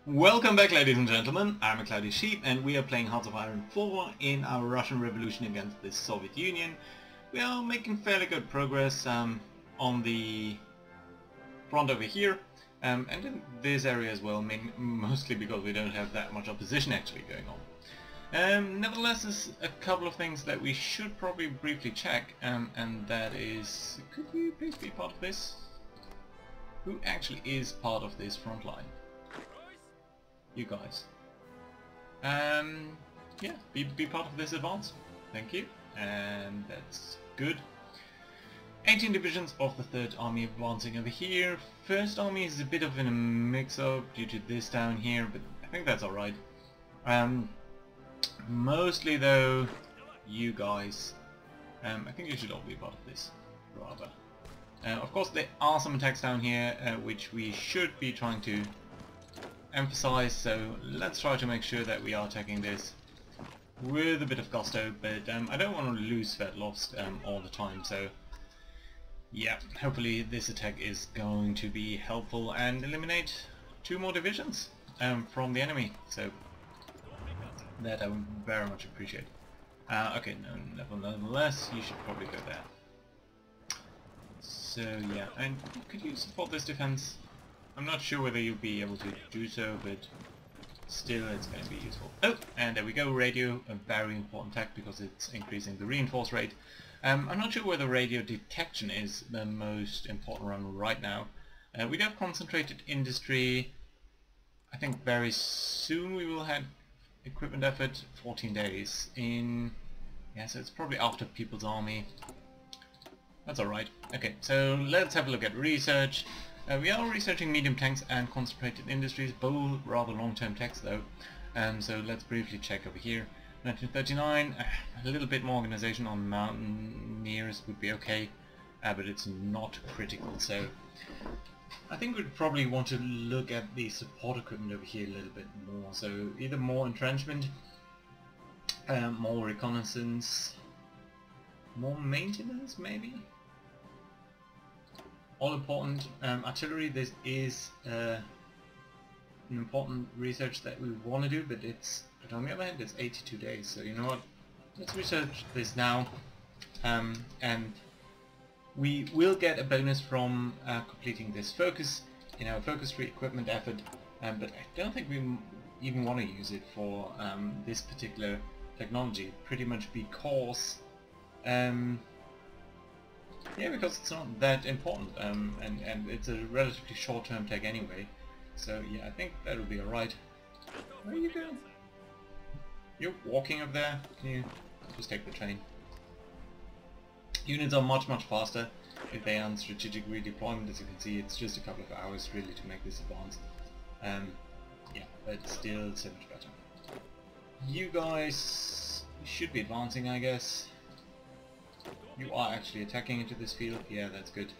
Welcome back, ladies and gentlemen. I'm a Cloudy Sheep and we are playing Hearts of Iron 4 in our Russian Revolution against the Soviet Union. We are making fairly good progress on the front over here and in this area as well, mostly because we don't have that much opposition actually going on. Nevertheless, there's a couple of things that we should probably briefly check, and that is, could you please be part of this? Who actually is part of this front line? You guys. Yeah, be part of this advance. Thank you. And that's good. 18 divisions of the 3rd Army advancing over here. 1st Army is a bit of a mix-up due to this down here, but I think that's alright. Mostly though, you guys, I think you should all be part of this, rather. Of course there are some attacks down here, which we should be trying to emphasize, so let's try to make sure that we are attacking this with a bit of gusto, but I don't want to lose Sverdlovsk all the time, so yeah, hopefully this attack is going to be helpful and eliminate 2 more divisions from the enemy, so that I would very much appreciate. Okay, no, nevertheless, you should probably go there. So yeah, and could you support this defense? I'm not sure whether you'll be able to do so, but still it's going to be useful. Oh, and there we go, radio, a very important tech because it's increasing the reinforce rate. I'm not sure whether radio detection is the most important run right now. We do have concentrated industry. I think very soon we will have equipment effort, 14 days in... yeah, so it's probably after People's Army. That's alright. Okay, so let's have a look at research. We are researching medium tanks and concentrated industries, both rather long-term techs though. So let's briefly check over here. 1939, a little bit more organization on mountaineers would be okay, but it's not critical, so I think we'd probably want to look at the support equipment over here a little bit more. So either more entrenchment, more reconnaissance, more maintenance maybe? All important artillery. This is an important research that we want to do, but on the other hand it's 82 days, so you know what, let's research this now, and we will get a bonus from completing this focus, focus free equipment effort, but I don't think we even want to use it for this particular technology, pretty much because yeah, because it's not that important, and it's a relatively short-term tech anyway. So yeah, I think that'll be alright. Where are you going? You're walking up there? Can you just take the train? Units are much faster if they are on strategic redeployment. As you can see, it's just a couple of hours really to make this advance. Yeah, but still so much better. You guys should be advancing, I guess. You are actually attacking into this field. Yeah, that's good.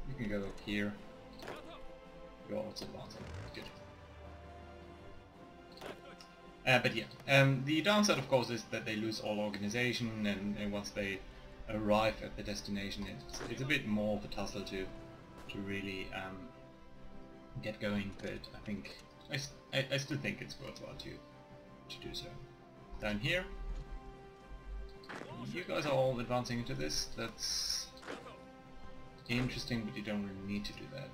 You can go up here. You're also advancing. Good. But yeah, the downside of course is that they lose all organization, and once they arrive at the destination, it's a bit more of a tussle to really get going. But I think I still think it's worthwhile to do so. Down here. You guys are all advancing into this. That's interesting, but you don't really need to do that.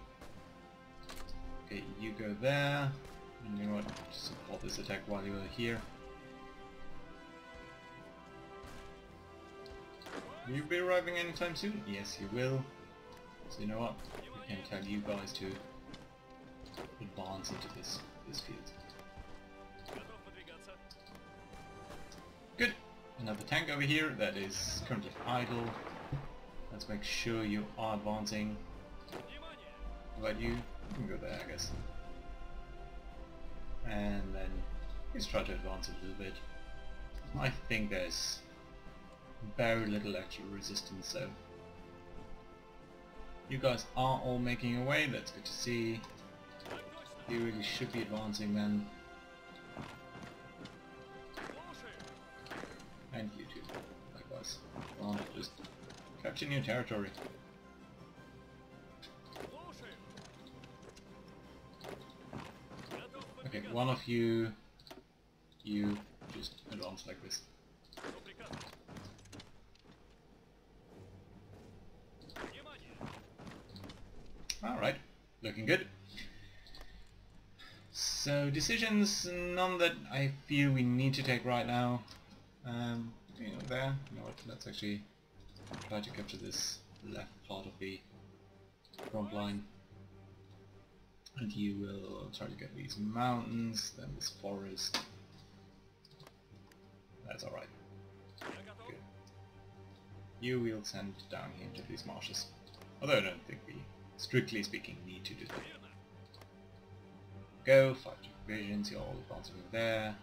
Okay, you go there, and you know what, support this attack while you're here. Will you be arriving anytime soon? Yes, you will. So you know what, we can tell you guys to advance into this field. Good. Another tank over here that is currently idle. Let's make sure you are advancing. How about you? You can go there, I guess. And then let's try to advance a little bit. I think there's very little actual resistance, so you guys are all making your way. That's good to see. You really should be advancing then. And you too, likewise. Come on, just capture new territory. Okay, one of you just advance like this. Alright, looking good. So decisions, none that I feel we need to take right now. You know, there. You know what? Let's actually try to capture this left part of the front line. And you will try to get these mountains, then this forest. That's alright. Good. You will send down here into these marshes. Although I don't think we, strictly speaking, need to do that. Go, 5 divisions, you're all advancing over there.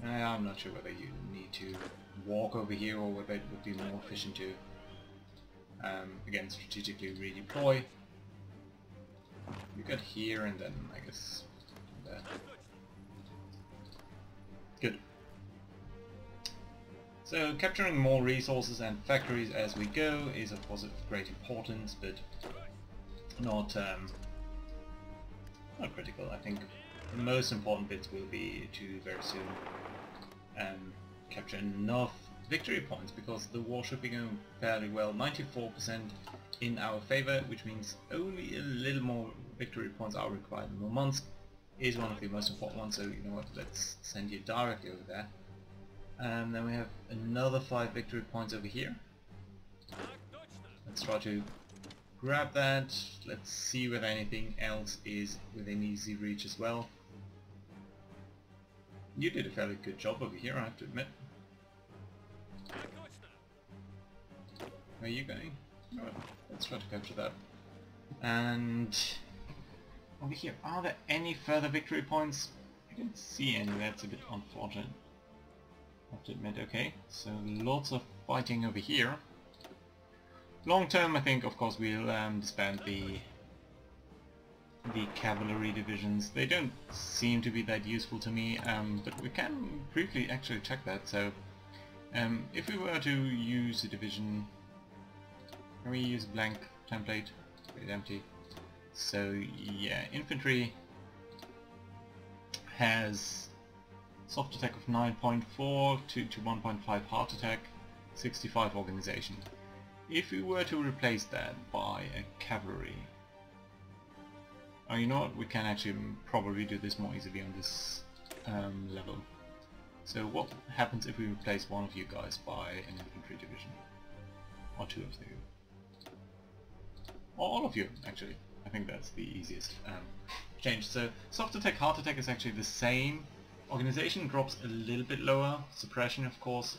I'm not sure whether you need to walk over here or whether it would be more efficient to, again, strategically redeploy. You get here and then, I guess, there. Good. So capturing more resources and factories as we go is of course of great importance, but not critical. I think the most important bits will be to very soon capture enough victory points, because the war should be going fairly well. 94% in our favor, which means only a little more victory points are required. Murmansk is one of the most important ones, so you know what, let's send you directly over there. And then we have another 5 victory points over here. Let's try to grab that. Let's see whether anything else is within easy reach as well. You did a fairly good job over here, I have to admit. Where are you going? Right, let's try to capture that. And over here, are there any further victory points? I didn't see any, that's a bit unfortunate. I have to admit, okay, so lots of fighting over here. Long term, I think, of course, we'll disband the cavalry divisions. They don't seem to be that useful to me, but we can briefly actually check that. So, if we were to use a division, can we use a blank template? It's empty. So yeah, infantry has soft attack of 9.4 to 1.5 hard attack, 65 organization. If we were to replace that by a cavalry, oh, you know what, we can actually probably do this more easily on this level. So what happens if we replace one of you guys by an infantry division? Or 2 of you? Or all of you, actually. I think that's the easiest change. So soft attack, hard attack is actually the same. Organization drops a little bit lower, suppression of course,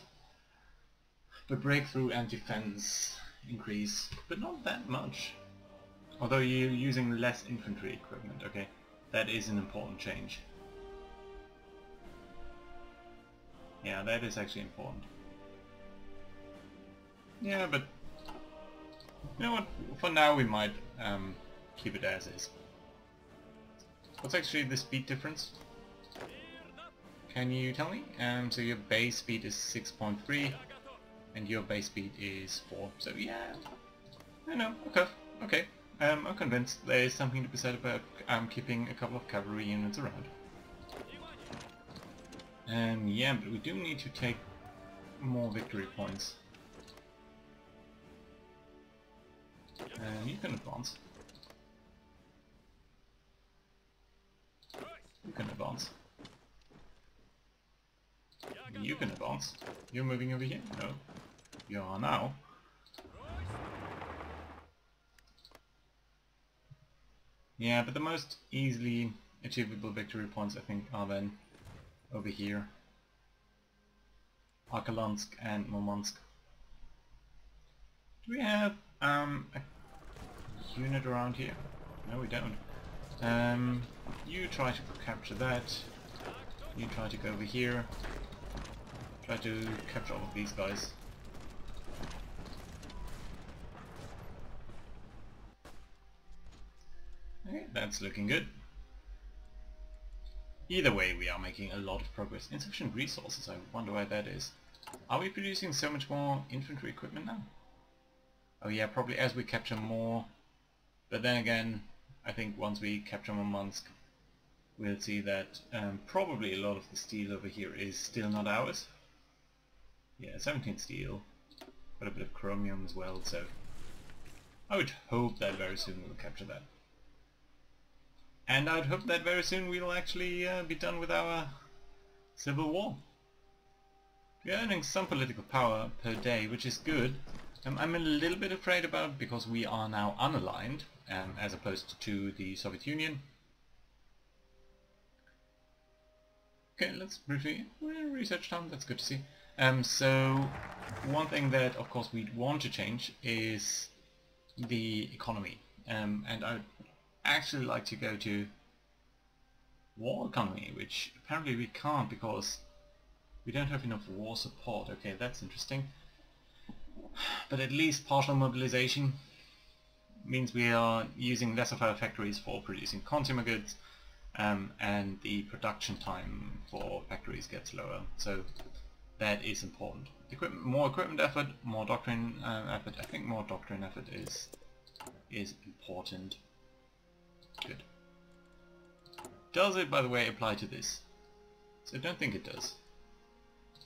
but breakthrough and defense increase, but not that much. Although you're using less infantry equipment, okay, that is an important change. Yeah, that is actually important. Yeah, but you know what, for now we might keep it as is. What's actually the speed difference? Can you tell me? So your base speed is 6.3 and your base speed is 4. So yeah, I know, okay. I'm convinced there is something to be said about keeping a couple of cavalry units around. Yeah, but we do need to take more victory points. You can advance. You can advance. You can advance. You're moving over here? No. You are now. Yeah, but the most easily achievable victory points I think are then over here. Arkalansk and Murmansk. Do we have a unit around here? No, we don't. You try to capture that. You try to go over here. Try to capture all of these guys. Okay, that's looking good. Either way, we are making a lot of progress. Insufficient resources, I wonder why that is. Are we producing so much more infantry equipment now? Oh yeah, probably as we capture more. But then again, I think once we capture Murmansk, we'll see that probably a lot of the steel over here is still not ours. Yeah, 17 steel, got a bit of chromium as well, so I would hope that very soon we'll capture that. And I'd hope that very soon we'll actually be done with our civil war. We're earning some political power per day, which is good. I'm a little bit afraid about because we are now unaligned, as opposed to the Soviet Union. Okay, let's briefly research time, that's good to see. So one thing that of course we'd want to change is the economy. And I'd actually like to go to war economy, which apparently we can't because we don't have enough war support. Okay, that's interesting. But at least partial mobilization means we are using less of our factories for producing consumer goods, and the production time for factories gets lower. So that is important. More equipment effort, more doctrine effort. I think more doctrine effort is important. Good. Does it, by the way, apply to this? So I don't think it does.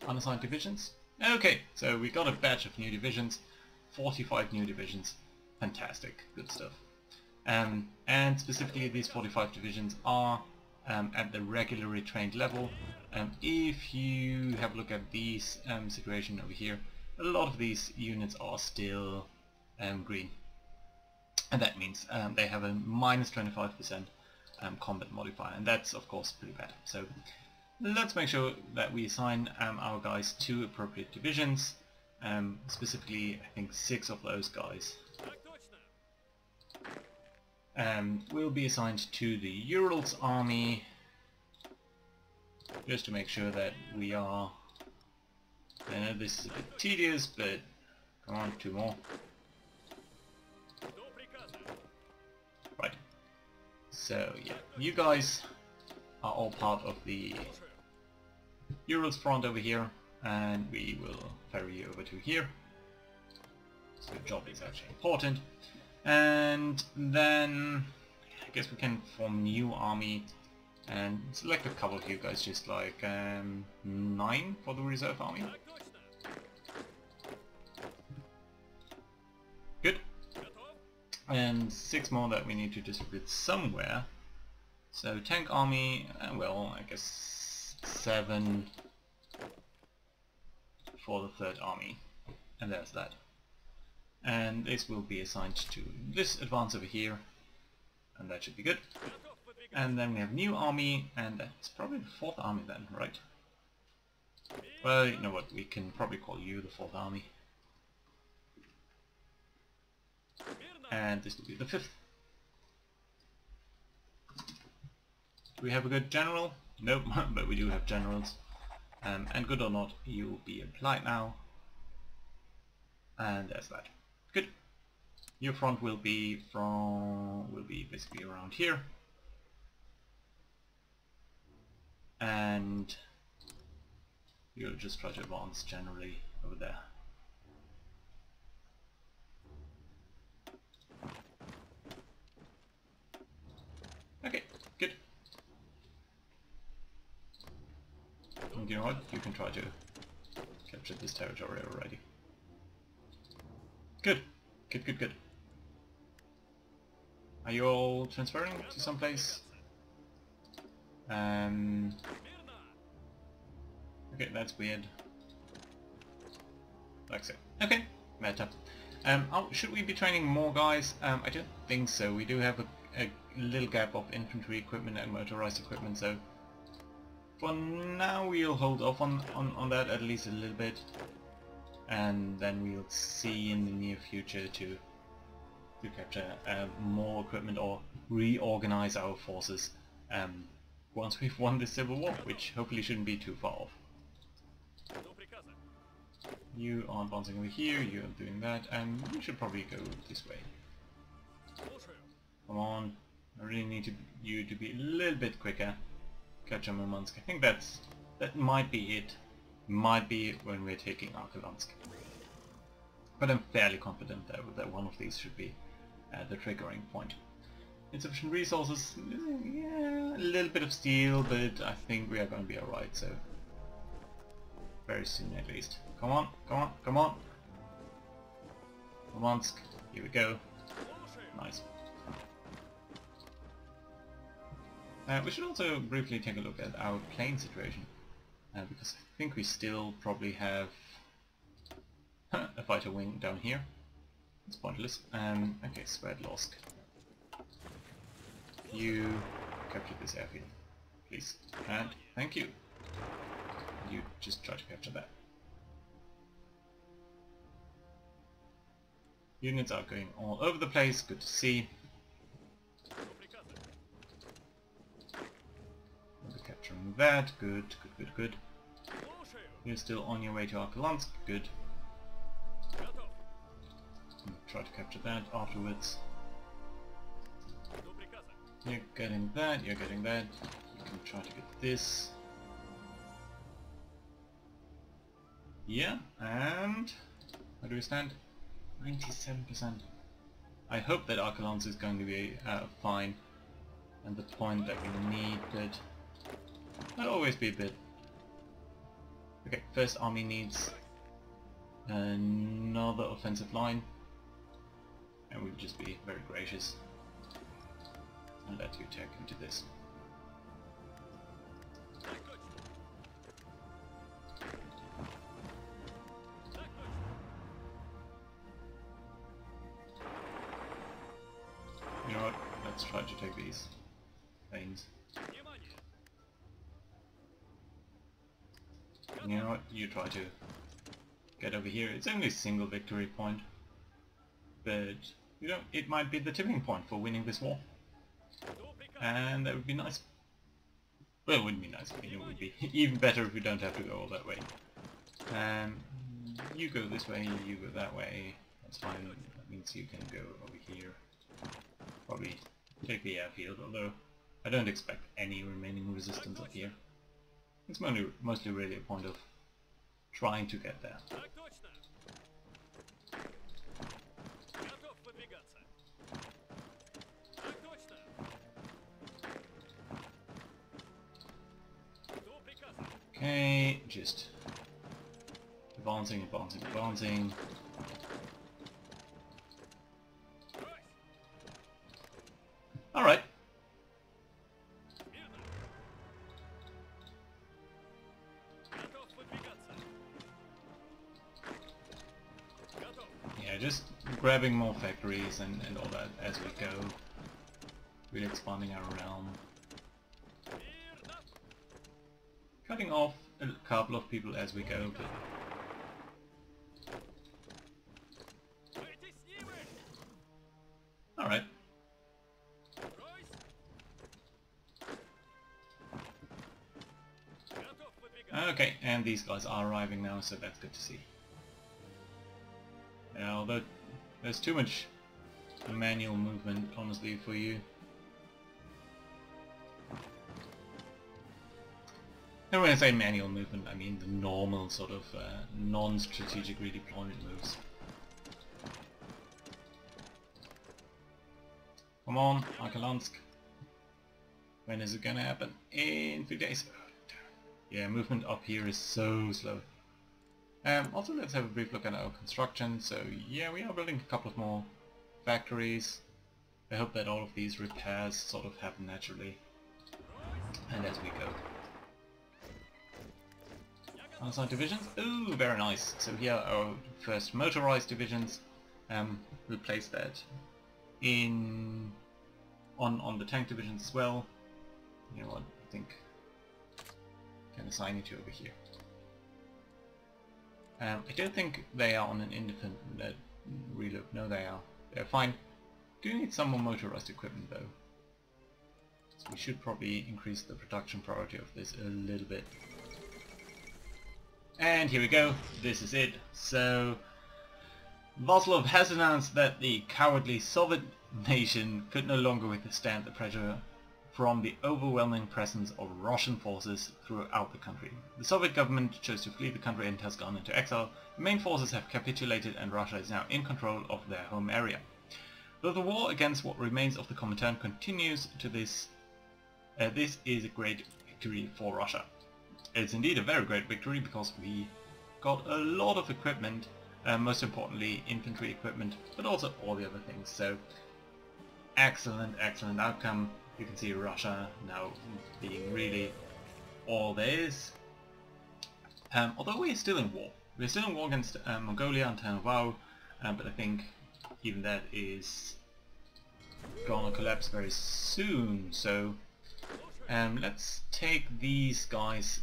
Unassigned divisions? Okay, so we got a batch of new divisions. 45 new divisions. Fantastic. Good stuff. And specifically these 45 divisions are at the regularly trained level. If you have a look at these situation over here, a lot of these units are still green. And that means they have a minus 25% combat modifier, and that's of course pretty bad. So let's make sure that we assign our guys to appropriate divisions. Specifically, I think 6 of those guys will be assigned to the Urals army, just to make sure that we are... I know this is a bit tedious, but come on, 2 more. Right. So yeah, you guys are all part of the Urals front over here, and we will ferry you over to here. So the job is actually important. And then I guess we can form a new army and select a couple of you guys, just like 9 for the reserve army. Good. And 6 more that we need to distribute somewhere. So tank army, well, I guess 7 for the 3rd army. And there's that. And this will be assigned to this advance over here, and that should be good. And then we have new army, and that's probably the 4th army then, right? Well, you know what, we can probably call you the 4th army. And this will be the 5th. Do we have a good general? Nope, but we do have generals. And good or not, you will be applied now. And there's that. Good. Your front will be basically around here. And you'll just try to advance generally over there. Okay, good. And you know what? You can try to capture this territory already. Good. Good, good, good. Are you all transferring to some place? Okay, that's weird. Like so. Okay, meta. Should we be training more guys? I don't think so. We do have a little gap of infantry equipment and motorized equipment, so for now we'll hold off on that at least a little bit, and then we'll see in the near future to capture more equipment or reorganize our forces once we've won the Civil War, which hopefully shouldn't be too far off. You are advancing over here, you're doing that, and we should probably go this way. Come on, I really need you to be a little bit quicker. Capture Murmansk. I think that might be it. Might be when we're taking Arkadansk. But I'm fairly confident that one of these should be the triggering point. insufficient resources. Yeah, a little bit of steel, but I think we are going to be alright, so... very soon at least. Come on, come on, come on! Murmansk, here we go. Nice. We should also briefly take a look at our plane situation, because I think we still probably have a fighter wing down here. It's pointless. Okay, Sverdlovsk. You capture this airfield, please. And thank you. You just try to capture that. Units are going all over the place, good to see. We're capturing that, good, good, good, good. You're still on your way to Arkalansk, good. Try to capture that afterwards. You're getting that, you're getting that. You can try to get this. Yeah, and... where do we stand? 97%. I hope that Arkalansk is going to be fine and the point that we need, but that'll always be a bit. Okay, first army needs another offensive line, and we'll just be very gracious and let you attack into this. You know what, let's try to take these planes. You know what, you try to get over here. It's only a single victory point, but you know, it might be the tipping point for winning this war. And that would be nice. Well, it wouldn't be nice, it would be even better if we don't have to go all that way. You go this way, you go that way, that's fine. That means you can go over here. Probably take the airfield, although I don't expect any remaining resistance up here. It's mostly really a point of trying to get there. Okay, just advancing, advancing, advancing. Alright. Yeah, just grabbing more factories and all that as we go. Really expanding our realm. Cutting off a couple of people as we go, but... Alright. Okay, and these guys are arriving now, so that's good to see. Although there's too much manual movement, honestly, for you. And when I say manual movement, I mean the normal sort of non-strategic redeployment moves. Come on, Arkalansk. When is it gonna happen? In 3 days. Yeah, movement up here is so slow. Also, let's have a brief look at our construction. So yeah, we are building a couple of more factories. I hope that all of these repairs sort of happen naturally. And as we go. Outside divisions? Ooh, very nice. So here are our first motorized divisions. We'll place that in on the tank divisions as well. You know what, I think I can assign it to over here. I don't think they are on an independent reload. No, they are. They're fine. Do need some more motorized equipment though. So we should probably increase the production priority of this a little bit. And here we go, this is it. So, Vaslov has announced that the cowardly Soviet nation could no longer withstand the pressure from the overwhelming presence of Russian forces throughout the country. The Soviet government chose to flee the country and has gone into exile. The main forces have capitulated and Russia is now in control of their home area. Though the war against what remains of the Comintern continues to this is a great victory for Russia. It's indeed a very great victory because we got a lot of equipment, most importantly infantry equipment, but also all the other things. So excellent outcome. You can see Russia now being really all there is. Although we're still in war. We're still in war against Mongolia and Tanvao, but I think even that is gonna collapse very soon. So let's take these guys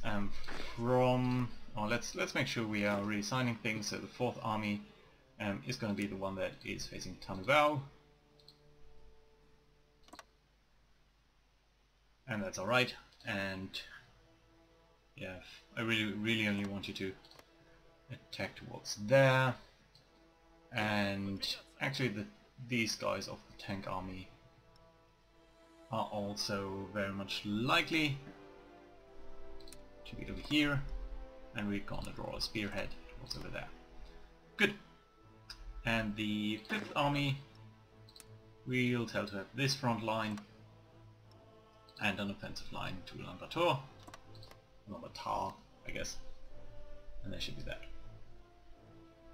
from... Oh, let's make sure we are really signing things. So the 4th Army is going to be the one that is facing Tanvao. And that's alright. And yeah, I really only want you to attack towards there. And actually these guys of the tank army are also very much likely to be over here, and we're gonna draw a spearhead towards over there. Good. And the 5th army we'll tell to have this front line and an offensive line to Ulaanbaatar, I guess, and that should be that.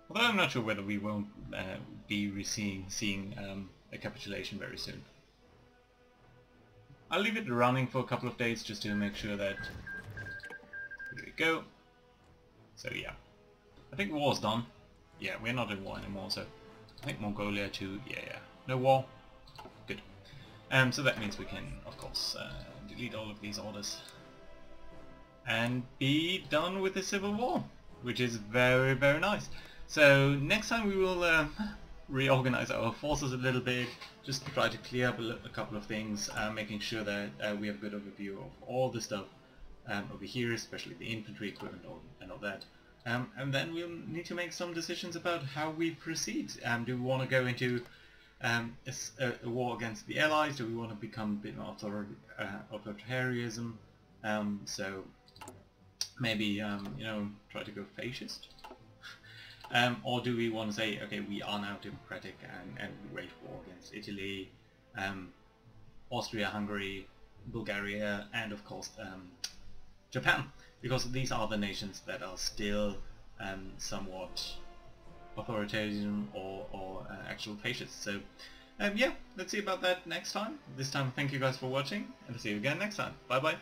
Although I'm not sure whether we won't be seeing a capitulation very soon. I'll leave it running for a couple of days just to make sure that... Here we go. So yeah, I think war's done. Yeah, we're not in war anymore, so I think Mongolia too. Yeah, no war. Good. So that means we can, of course, delete all of these orders and be done with the civil war, which is very nice. So next time we will reorganize our forces a little bit, just try to clear up a couple of things, making sure that we have a good overview of all the stuff over here, especially the infantry equipment and all that. And then we'll need to make some decisions about how we proceed. Do we want to go into a war against the Allies? Do we want to become a bit more authoritarianism? So maybe you know, try to go fascist. Or do we want to say, okay, we are now democratic and we wage war against Italy, Austria, Hungary, Bulgaria, and of course Japan, because these are the nations that are still somewhat authoritarian or actual fascists. So yeah, let's see about that next time. This time, thank you guys for watching, and I'll see you again next time. Bye bye.